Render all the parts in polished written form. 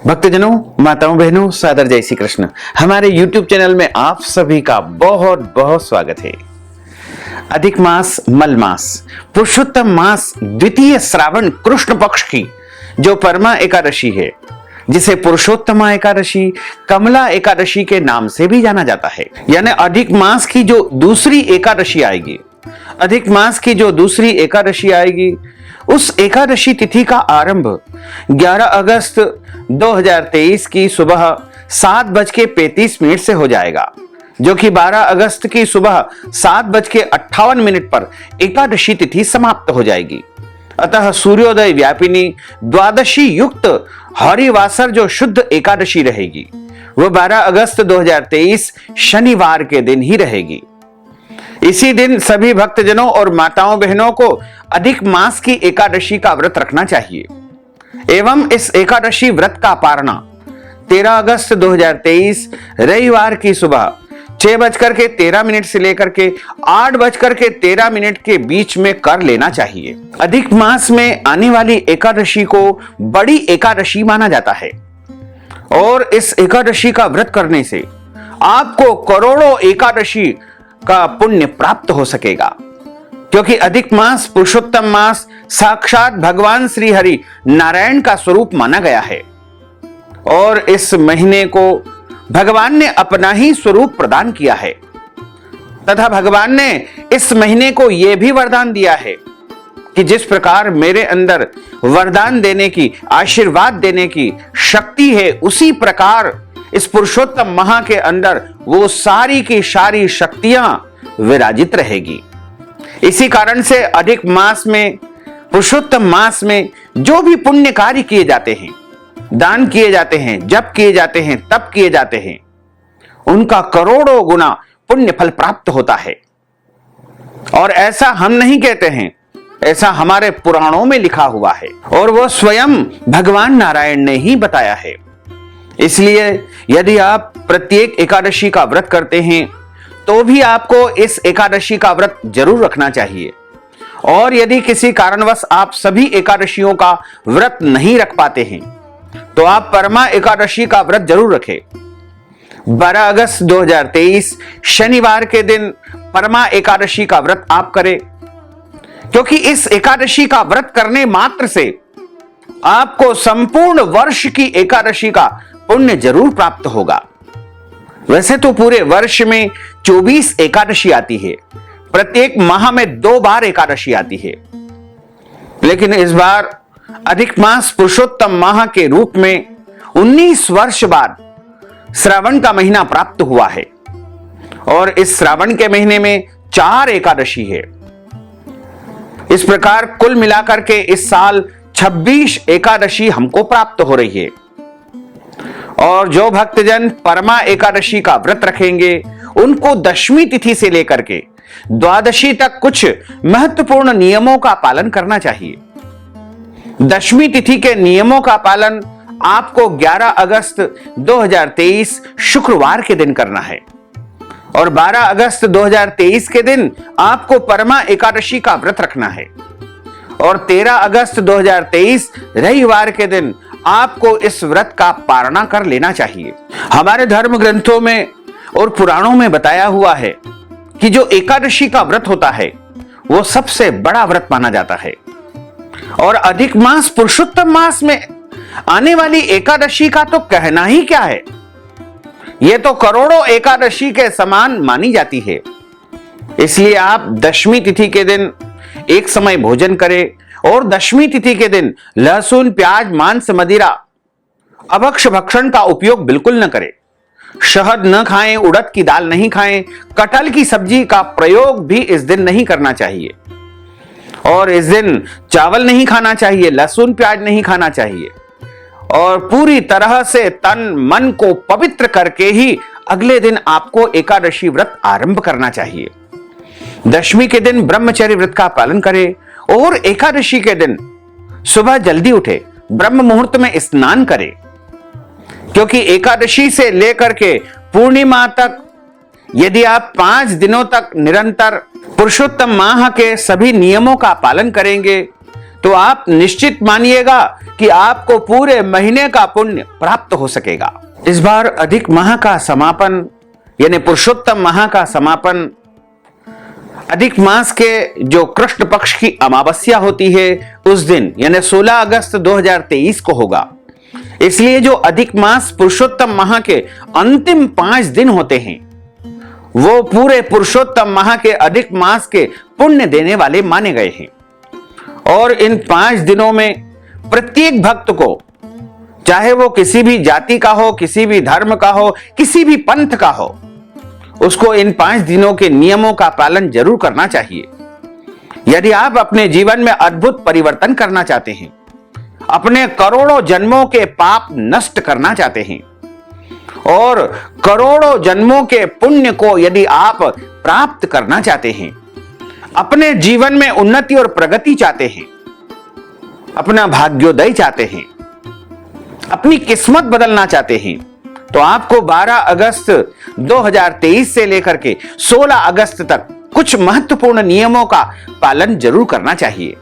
भक्तजनों, माताओं, बहनों, सादर जय श्री कृष्ण। हमारे YouTube चैनल में आप सभी का बहुत बहुत स्वागत है। अधिक मास, मल मास, पुरुषोत्तम मास, द्वितीय श्रावण कृष्ण पक्ष की जो परमा एकादशी है, जिसे पुरुषोत्तमा एकादशी, कमला एकादशी के नाम से भी जाना जाता है। यानी अधिक मास की जो दूसरी एकादशी आएगी, अधिक मास की जो दूसरी एकादशी आएगी, उस एकादशी तिथि का आरंभ 11 अगस्त 2023 की सुबह 7:35 से हो जाएगा, जो कि 12 अगस्त की सुबह 7:58 पर एकादशी तिथि समाप्त हो जाएगी। अतः सूर्योदय व्यापिनी द्वादशी युक्त हरिवासर जो शुद्ध एकादशी रहेगी, वो 12 अगस्त 2023 शनिवार के दिन ही रहेगी। इसी दिन सभी भक्तजनों और माताओं बहनों को अधिक मास की एकादशी का व्रत रखना चाहिए एवं इस एकादशी व्रत का पारणा 13 अगस्त 2023 रविवार की सुबह 6:13 से लेकर के 8:13 के बीच में कर लेना चाहिए। अधिक मास में आने वाली एकादशी को बड़ी एकादशी माना जाता है और इस एकादशी का व्रत करने से आपको करोड़ों एकादशी का पुण्य प्राप्त हो सकेगा, क्योंकि अधिक मास पुरुषोत्तम मास साक्षात भगवान श्री हरि नारायण का स्वरूप माना गया है और इस महीने को भगवान ने अपना ही स्वरूप प्रदान किया है तथा भगवान ने इस महीने को यह भी वरदान दिया है कि जिस प्रकार मेरे अंदर वरदान देने की, आशीर्वाद देने की शक्ति है, उसी प्रकार इस पुरुषोत्तम माह के अंदर वो सारी की सारी शक्तियां विराजित रहेगी। इसी कारण से अधिक मास में, पुरुषोत्तम मास में जो भी पुण्य कार्य किए जाते हैं, दान किए जाते हैं, जप किए जाते हैं, तप किए जाते हैं, उनका करोड़ों गुना पुण्य फल प्राप्त होता है। और ऐसा हम नहीं कहते हैं, ऐसा हमारे पुराणों में लिखा हुआ है और वह स्वयं भगवान नारायण ने ही बताया है। इसलिए यदि आप प्रत्येक एकादशी का व्रत करते हैं तो भी आपको इस एकादशी का व्रत जरूर रखना चाहिए। और यदि किसी कारणवश आप सभी एकादशियों का व्रत नहीं रख पाते हैं तो आप परमा एकादशी का व्रत जरूर रखें। 12 अगस्त 2023 शनिवार के दिन परमा एकादशी का व्रत आप करें, क्योंकि इस एकादशी का व्रत करने मात्र से आपको संपूर्ण वर्ष की एकादशी का पुण्य जरूर प्राप्त होगा। वैसे तो पूरे वर्ष में 24 एकादशी आती है, प्रत्येक माह में 2 बार एकादशी आती है, लेकिन इस बार अधिक मास पुरुषोत्तम माह के रूप में 19 वर्ष बाद श्रावण का महीना प्राप्त हुआ है और इस श्रावण के महीने में 4 एकादशी है। इस प्रकार कुल मिलाकर के इस साल 26 एकादशी हमको प्राप्त हो रही है। और जो भक्तजन परमा एकादशी का व्रत रखेंगे उनको दशमी तिथि से लेकर के द्वादशी तक कुछ महत्वपूर्ण नियमों का पालन करना चाहिए। दशमी तिथि के नियमों का पालन आपको 11 अगस्त 2023 शुक्रवार के दिन करना है और 12 अगस्त 2023 के दिन आपको परमा एकादशी का व्रत रखना है और 13 अगस्त 2023 रविवार के दिन आपको इस व्रत का पारणा कर लेना चाहिए। हमारे धर्म ग्रंथों में और पुराणों में बताया हुआ है कि जो एकादशी का व्रत होता है वो सबसे बड़ा व्रत माना जाता है और अधिक मास पुरुषोत्तम मास में आने वाली एकादशी का तो कहना ही क्या है, यह तो करोड़ों एकादशी के समान मानी जाती है। इसलिए आप दशमी तिथि के दिन एक समय भोजन करें और दशमी तिथि के दिन लहसुन, प्याज, मांस, मदिरा, अभक्ष्य भक्षण का उपयोग बिल्कुल न करें। शहद न खाएं, उड़द की दाल नहीं खाएं, कटहल की सब्जी का प्रयोग भी इस दिन नहीं करना चाहिए और इस दिन चावल नहीं खाना चाहिए, लहसुन प्याज नहीं खाना चाहिए और पूरी तरह से तन मन को पवित्र करके ही अगले दिन आपको एकादशी व्रत आरंभ करना चाहिए। दशमी के दिन ब्रह्मचर्य व्रत का पालन करें और एकादशी के दिन सुबह जल्दी उठे, ब्रह्म मुहूर्त में स्नान करें, क्योंकि एकादशी से लेकर के पूर्णिमा तक यदि आप 5 दिनों तक निरंतर पुरुषोत्तम माह के सभी नियमों का पालन करेंगे तो आप निश्चित मानिएगा कि आपको पूरे महीने का पुण्य प्राप्त हो सकेगा। इस बार अधिक माह का समापन यानी पुरुषोत्तम माह का समापन अधिक मास के जो कृष्ण पक्ष की अमावस्या होती है उस दिन यानी 16 अगस्त 2023 को होगा। इसलिए जो अधिक मास पुरुषोत्तम माह के अंतिम 5 दिन होते हैं वो पूरे पुरुषोत्तम माह के अधिक मास के पुण्य देने वाले माने गए हैं। और इन 5 दिनों में प्रत्येक भक्त को, चाहे वो किसी भी जाति का हो, किसी भी धर्म का हो, किसी भी पंथ का हो, उसको इन 5 दिनों के नियमों का पालन जरूर करना चाहिए। यदि आप अपने जीवन में अद्भुत परिवर्तन करना चाहते हैं, अपने करोड़ों जन्मों के पाप नष्ट करना चाहते हैं और करोड़ों जन्मों के पुण्य को यदि आप प्राप्त करना चाहते हैं, अपने जीवन में उन्नति और प्रगति चाहते हैं, अपना भाग्योदय चाहते हैं, अपनी किस्मत बदलना चाहते हैं, तो आपको 12 अगस्त 2023 से लेकर के 16 अगस्त तक कुछ महत्वपूर्ण नियमों का पालन जरूर करना चाहिए।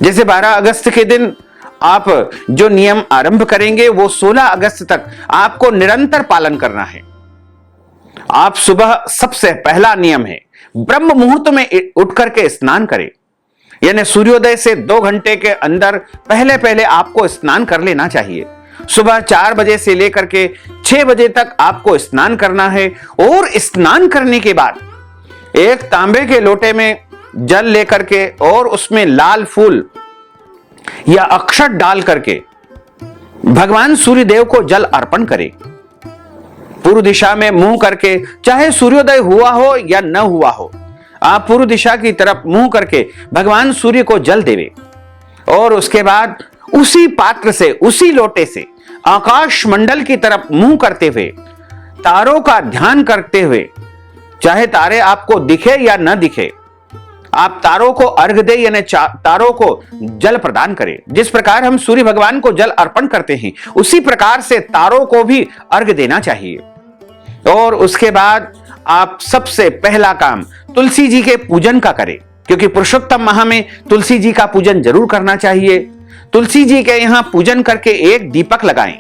जैसे 12 अगस्त के दिन आप जो नियम आरंभ करेंगे वो 16 अगस्त तक आपको निरंतर पालन करना है। आप सुबह सबसे पहला नियम है ब्रह्म मुहूर्त में उठ करके स्नान करें, यानी सूर्योदय से 2 घंटे के अंदर पहले पहले आपको स्नान कर लेना चाहिए। सुबह 4 बजे से लेकर के 6 बजे तक आपको स्नान करना है और स्नान करने के बाद एक तांबे के लोटे में जल लेकर के और उसमें लाल फूल या अक्षत डाल करके भगवान सूर्यदेव को जल अर्पण करें। पूर्व दिशा में मुंह करके, चाहे सूर्योदय हुआ हो या न हुआ हो, आप पूर्व दिशा की तरफ मुंह करके भगवान सूर्य को जल देवे और उसके बाद उसी पात्र से, उसी लोटे से आकाश मंडल की तरफ मुंह करते हुए तारों का ध्यान करते हुए, चाहे तारे आपको दिखे या न दिखे, आप तारों को अर्घ दे यानी तारों को जल प्रदान करें। जिस प्रकार हम सूर्य भगवान को जल अर्पण करते हैं उसी प्रकार से तारों को भी अर्घ देना चाहिए। और उसके बाद आप सबसे पहला काम तुलसी जी के पूजन का करें, क्योंकि पुरुषोत्तम माह में तुलसी जी का पूजन जरूर करना चाहिए। तुलसी जी के यहां पूजन करके एक दीपक लगाएं,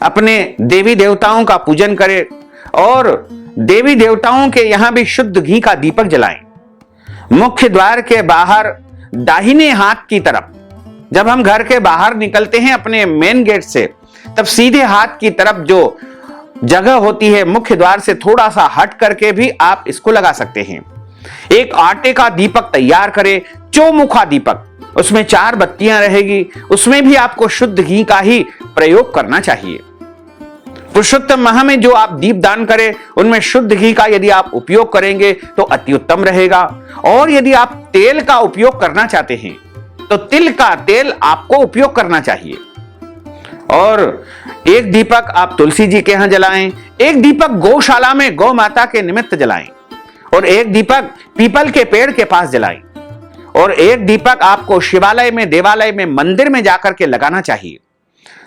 अपने देवी देवताओं का पूजन करें और देवी देवताओं के यहां भी शुद्ध घी का दीपक जलाएं। मुख्य द्वार के बाहर दाहिने हाथ की तरफ, जब हम घर के बाहर निकलते हैं अपने मेन गेट से, तब सीधे हाथ की तरफ जो जगह होती है मुख्य द्वार से थोड़ा सा हट करके भी आप इसको लगा सकते हैं। एक आटे का दीपक तैयार करें, चौमुखा दीपक, उसमें 4 बत्तियां रहेगी, उसमें भी आपको शुद्ध घी का ही प्रयोग करना चाहिए। पुरुषोत्तम माह में जो आप दीप दान करें उनमें शुद्ध घी का यदि आप उपयोग करेंगे तो अति उत्तम रहेगा। और यदि आप तेल का उपयोग करना चाहते हैं तो तिल का तेल आपको उपयोग करना चाहिए। और एक दीपक आप तुलसी जी के यहां जलाएं, एक दीपक गौशाला में गौ माता के निमित्त जलाएं और एक दीपक पीपल के पेड़ के पास जलाएं और एक दीपक आपको शिवालय में, देवालय में, मंदिर में जाकर के लगाना चाहिए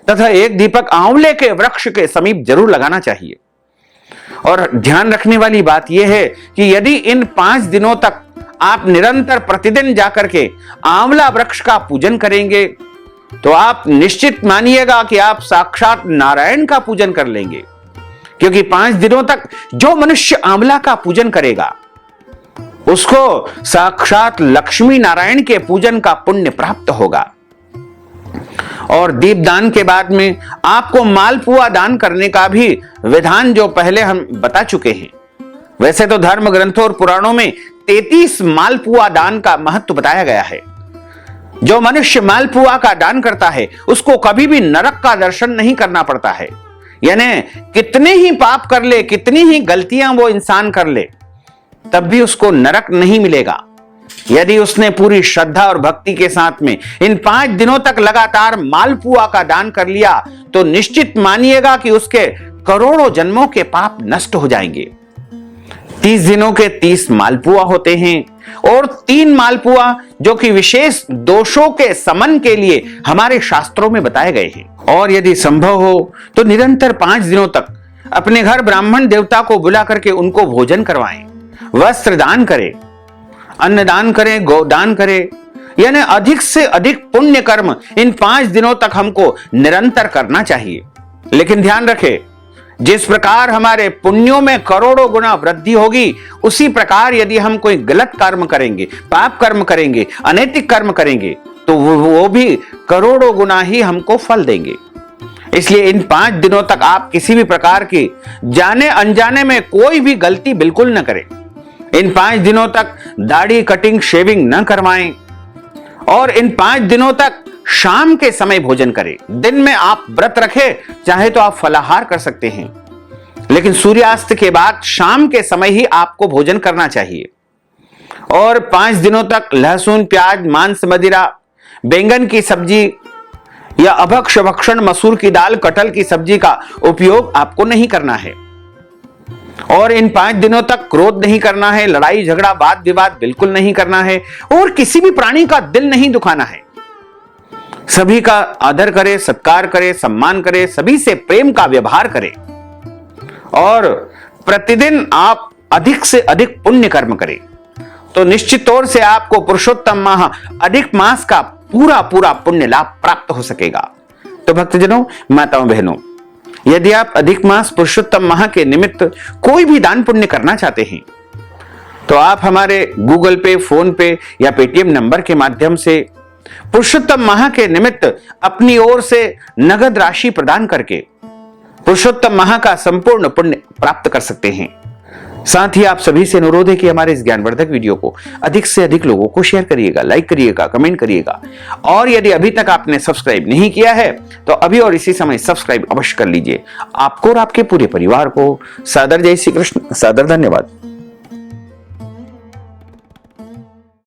तथा एक दीपक आंवले के वृक्ष के समीप जरूर लगाना चाहिए। और ध्यान रखने वाली बात यह है कि यदि इन 5 दिनों तक आप निरंतर प्रतिदिन जाकर के आंवला वृक्ष का पूजन करेंगे तो आप निश्चित मानिएगा कि आप साक्षात नारायण का पूजन कर लेंगे, क्योंकि 5 दिनों तक जो मनुष्य आंवला का पूजन करेगा उसको साक्षात लक्ष्मी नारायण के पूजन का पुण्य प्राप्त होगा। और दीपदान के बाद में आपको मालपुआ दान करने का भी विधान जो पहले हम बता चुके हैं। वैसे तो धर्म ग्रंथों और पुराणों में 33 मालपुआ दान का महत्व बताया गया है। जो मनुष्य मालपुआ का दान करता है उसको कभी भी नरक का दर्शन नहीं करना पड़ता है। यानी कितने ही पाप कर ले, कितनी ही गलतियां वो इंसान कर ले, तब भी उसको नरक नहीं मिलेगा। यदि उसने पूरी श्रद्धा और भक्ति के साथ में इन 5 दिनों तक लगातार मालपुआ का दान कर लिया तो निश्चित मानिएगा कि उसके करोड़ों जन्मों के पाप नष्ट हो जाएंगे। 30 दिनों के 30 मालपुआ होते हैं और 3 मालपुआ जो कि विशेष दोषों के समन के लिए हमारे शास्त्रों में बताए गए हैं। और यदि संभव हो तो निरंतर 5 दिनों तक अपने घर ब्राह्मण देवता को बुला करके उनको भोजन करवाएं, वस्त्र दान करें, अन्नदान करें, गोदान करें, यानी अधिक से अधिक पुण्य कर्म इन 5 दिनों तक हमको निरंतर करना चाहिए। लेकिन ध्यान रखें, जिस प्रकार हमारे पुण्यों में करोड़ों गुना वृद्धि होगी, उसी प्रकार यदि हम कोई गलत कर्म करेंगे, पाप कर्म करेंगे, अनैतिक कर्म करेंगे, तो वो भी करोड़ों गुना ही हमको फल देंगे। इसलिए इन 5 दिनों तक आप किसी भी प्रकार की जाने अनजाने में कोई भी गलती बिल्कुल न करें। इन 5 दिनों तक दाढ़ी कटिंग शेविंग न करवाएं और इन 5 दिनों तक शाम के समय भोजन करें। दिन में आप व्रत रखें, चाहे तो आप फलाहार कर सकते हैं, लेकिन सूर्यास्त के बाद शाम के समय ही आपको भोजन करना चाहिए। और 5 दिनों तक लहसुन, प्याज, मांस, मदिरा, बैंगन की सब्जी या अभक्ष भक्षण, मसूर की दाल, कटहल की सब्जी का उपयोग आपको नहीं करना है। और इन 5 दिनों तक क्रोध नहीं करना है, लड़ाई झगड़ा वाद विवाद बिल्कुल नहीं करना है और किसी भी प्राणी का दिल नहीं दुखाना है। सभी का आदर करें, सत्कार करें, सम्मान करें, सभी से प्रेम का व्यवहार करें और प्रतिदिन आप अधिक से अधिक पुण्य कर्म करें, तो निश्चित तौर से आपको पुरुषोत्तम माह अधिक मास का पूरा पूरा पुण्य लाभ प्राप्त हो सकेगा। तो भक्तजनों, माताओं, बहनों, यदि आप अधिक मास पुरुषोत्तम माह के निमित्त कोई भी दान पुण्य करना चाहते हैं, तो आप हमारे गूगल पे, फोन पे या पेटीएम नंबर के माध्यम से पुरुषोत्तम माह के निमित्त अपनी ओर से नगद राशि प्रदान करके पुरुषोत्तम माह का संपूर्ण पुण्य प्राप्त कर सकते हैं। साथ ही आप सभी से अनुरोध है कि हमारे इस ज्ञानवर्धक वीडियो को अधिक से अधिक लोगों को शेयर करिएगा, लाइक करिएगा, कमेंट करिएगा और यदि अभी तक आपने सब्सक्राइब नहीं किया है तो अभी और इसी समय सब्सक्राइब अवश्य कर लीजिए। आपको और आपके पूरे परिवार को सादर जय श्री कृष्ण, सादर धन्यवाद।